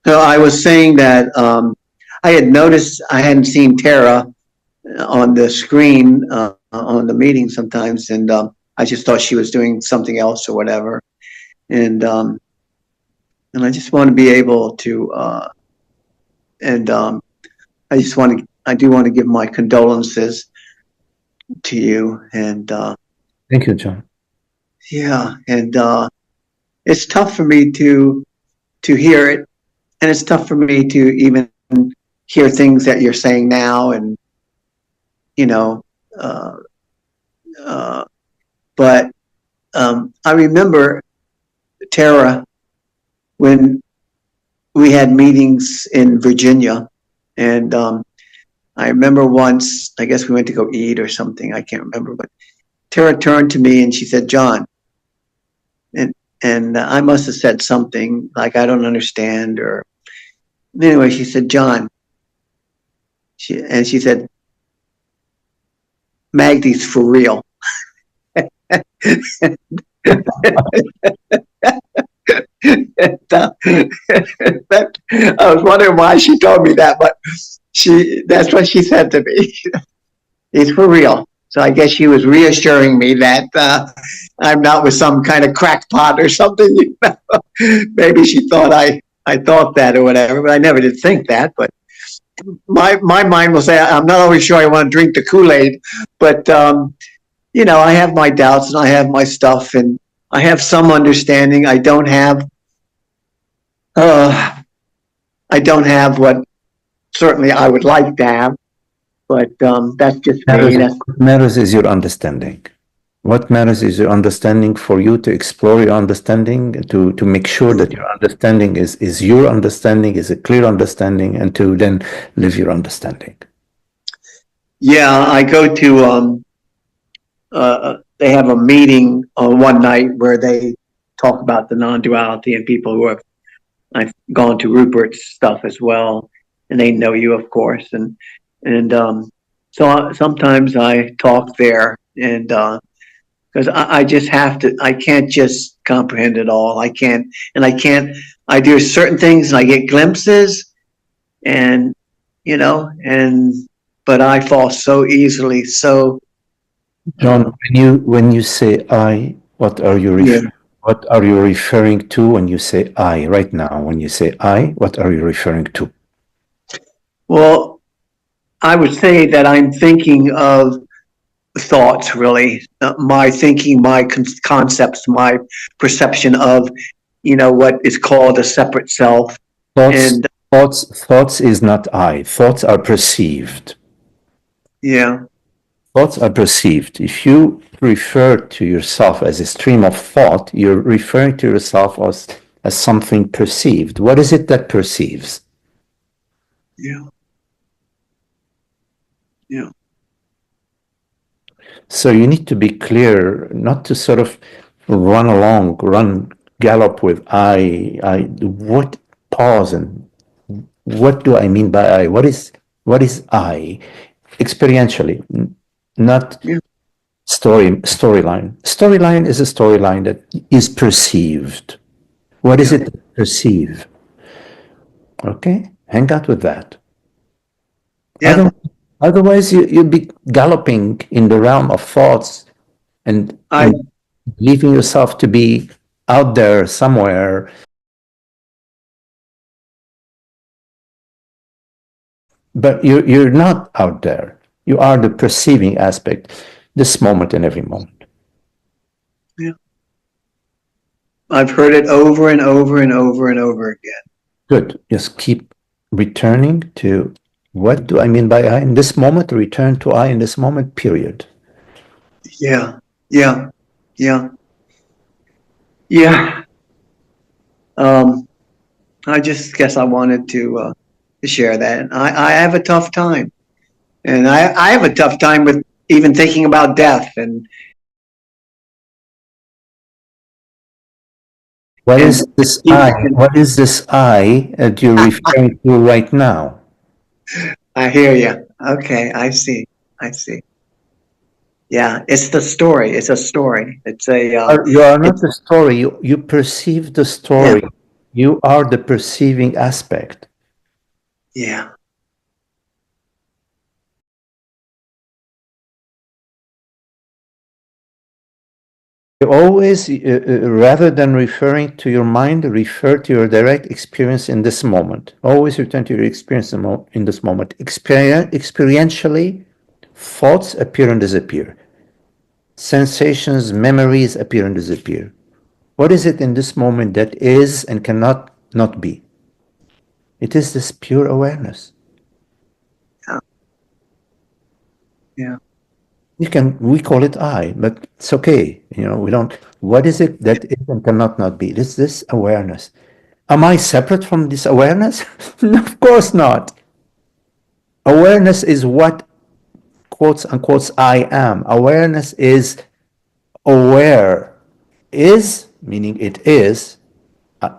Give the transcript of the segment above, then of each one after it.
So I was saying that I had noticed I hadn't seen Tara on the screen on the meeting sometimes, and I just thought she was doing something else or whatever, and um, and I just want to be able to, and I do want to give my condolences to you, and Thank you, John. yeah, and it's tough for me to hear it, and it's tough for me to even hear things that you're saying now, and you know, uh, uh, but I remember Tara when we had meetings in Virginia, and I remember once, I guess we went to go eat or something, I can't remember, but Tara turned to me and she said, "John," and I must have said something like I don't understand, or anyway, she said, "John," she said, "Magdi's for real." I was wondering why she told me that, but that's what she said to me. It's for real. So I guess she was reassuring me that I'm not with some kind of crackpot or something. Maybe she thought I thought that or whatever, but I never did think that. But my mind will say I'm not always sure I want to drink the Kool-Aid, but I have my doubts and I have my stuff and I have some understanding. Uh, I don't have what certainly I would like to have, but that's just me. What matters is your understanding. What matters is your understanding, for you to explore your understanding, to make sure that your understanding is your understanding, is a clear understanding, and to then live your understanding. Yeah, I go to they have a meeting on one night where they talk about the non-duality, and people who have I've gone to Rupert's stuff as well, and they know you, of course, and so sometimes I talk there, and because I just have to, I can't just comprehend it all. I can't, and I can't. I do certain things, and I get glimpses, and and but I fall so easily. So, John, when you say I, yeah. what are you referring to when you say I right now? When you say I, what are you referring to? Well, I would say that I'm thinking of thoughts, really. My thinking, my concepts, my perception of, what is called a separate self. Thoughts, And thoughts is not I. Thoughts are perceived. yeah, Thoughts are perceived. If you refer to yourself as a stream of thought, you're referring to yourself as something perceived. What is it that perceives? yeah, yeah, So you need to be clear, not to sort of gallop with what, pause, and what do I mean by I? What is I? Experientially, not yeah, storyline. Storyline is a storyline that is perceived. What is yeah, it that perceive? Okay, hang out with that. yeah. Otherwise, you'll be galloping in the realm of thoughts and I, believing yourself to be out there somewhere, but you're not out there. You are the perceiving aspect, this moment and every moment. yeah. I've heard it over and over and over and over again. Good. Just keep returning to, what do I mean by I in this moment? Return to I in this moment, period. Yeah, yeah, yeah, yeah. Um, I just guess I wanted to share that. And I have a tough time, and I have a tough time with even thinking about death What and is this I? What is this I that you're referring to right now? I hear you. Okay, I see. I see. Yeah, it's the story. It's a story. It's a You are not it's the story. You perceive the yeah, story. You are the perceiving aspect. Yeah. Always, rather than referring to your mind, refer to your direct experience in this moment. Always return to your experience in this moment. Experientially, thoughts appear and disappear. Sensations, memories appear and disappear. What is it in this moment that is and cannot not be? It is this pure awareness. Yeah. Yeah. We call it I, but it's okay. We don't, what is it that is and cannot not be? It is this awareness. Am I separate from this awareness? No, of course not. Awareness is what, quotes unquote, I am. Awareness is aware. Is, meaning it is,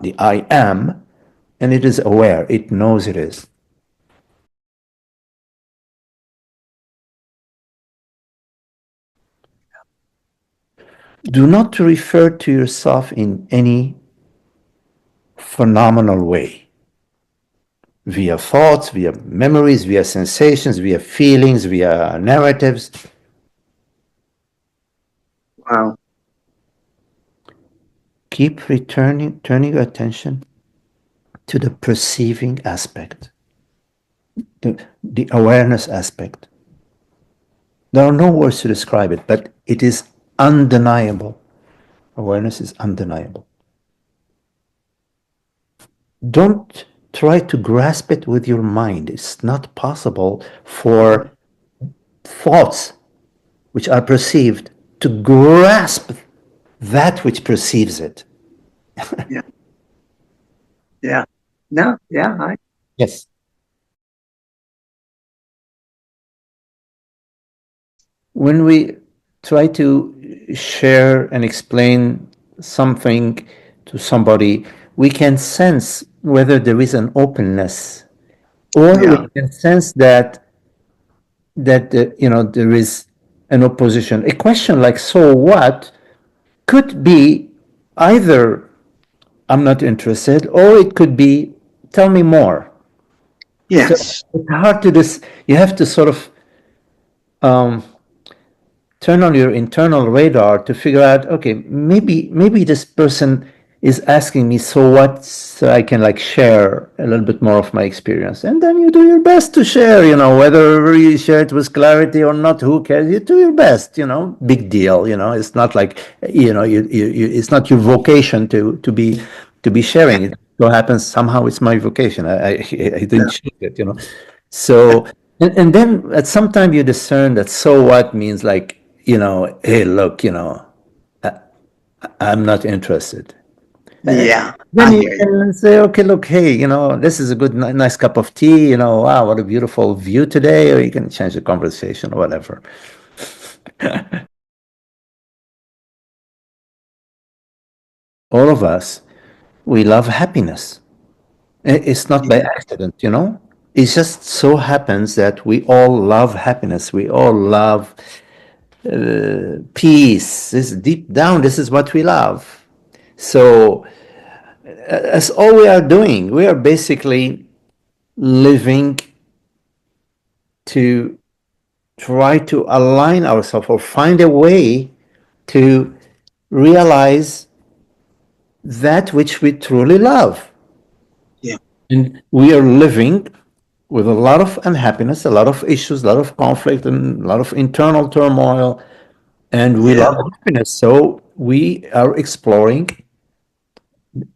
the I am, and it is aware. It knows it is. Do not refer to yourself in any phenomenal way, via thoughts, via memories, via sensations, via feelings, via narratives. Wow. Keep turning your attention to the perceiving aspect, the awareness aspect. There are no words to describe it, but it is undeniable. Awareness is undeniable. Don't try to grasp it with your mind. It's not possible for thoughts which are perceived to grasp that which perceives it. Yeah. Yeah. No. Yeah. Yes. When we try to share and explain something to somebody, we can sense whether there is an openness, or we Yeah. can sense that there is an opposition. A question like "so what" could be either "I'm not interested," or it could be "tell me more." So Yes. it's hard to this. You have to sort of um, turn on your internal radar to figure out, okay, maybe this person is asking me, so what, so I can like share a little bit more of my experience. And then you do your best to share, whether you share it with clarity or not, who cares? You do your best, big deal. It's not like, it's not your vocation to be sharing. It so happens somehow it's my vocation. I didn't Yeah. choose it. So, and then at some time you discern that "so what" means like, hey, look, I'm not interested. Yeah. Then I you hear you. can say, okay, look, hey, this is a good, nice cup of tea, wow, what a beautiful view today, or you can change the conversation or whatever. All of us, we love happiness. It's not by Yeah. accident. It just so happens that we all love happiness. We all love peace. This deep down, this is what we love. So that's all we are doing. We are basically living to try to align ourselves or find a way to realize that which we truly love. Yeah. And we are living with a lot of unhappiness, a lot of issues, a lot of conflict, and a lot of internal turmoil. And we Yeah. love happiness. So we are exploring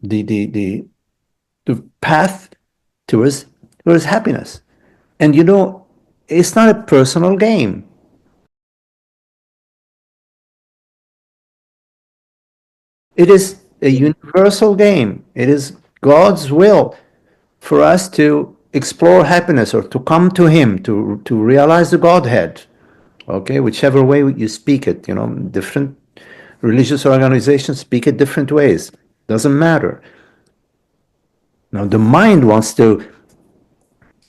the path towards happiness. And it's not a personal game. It is a universal game. It is God's will for us to explore happiness or to come to Him, to realize the Godhead. Okay, whichever way you speak it, different religious organizations speak it different ways. Doesn't matter. Now, the mind wants to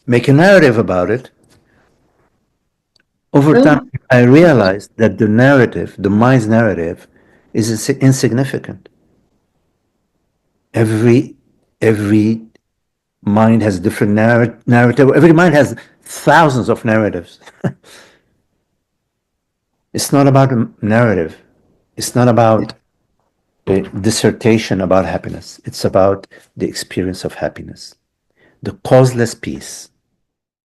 make a narrative about it. Over time, Well, I realized that the narrative, the mind's narrative, is insignificant. Every Every mind has different narrative. Every mind has thousands of narratives. It's not about a narrative. It's not about a dissertation about happiness. It's about the experience of happiness, the causeless peace.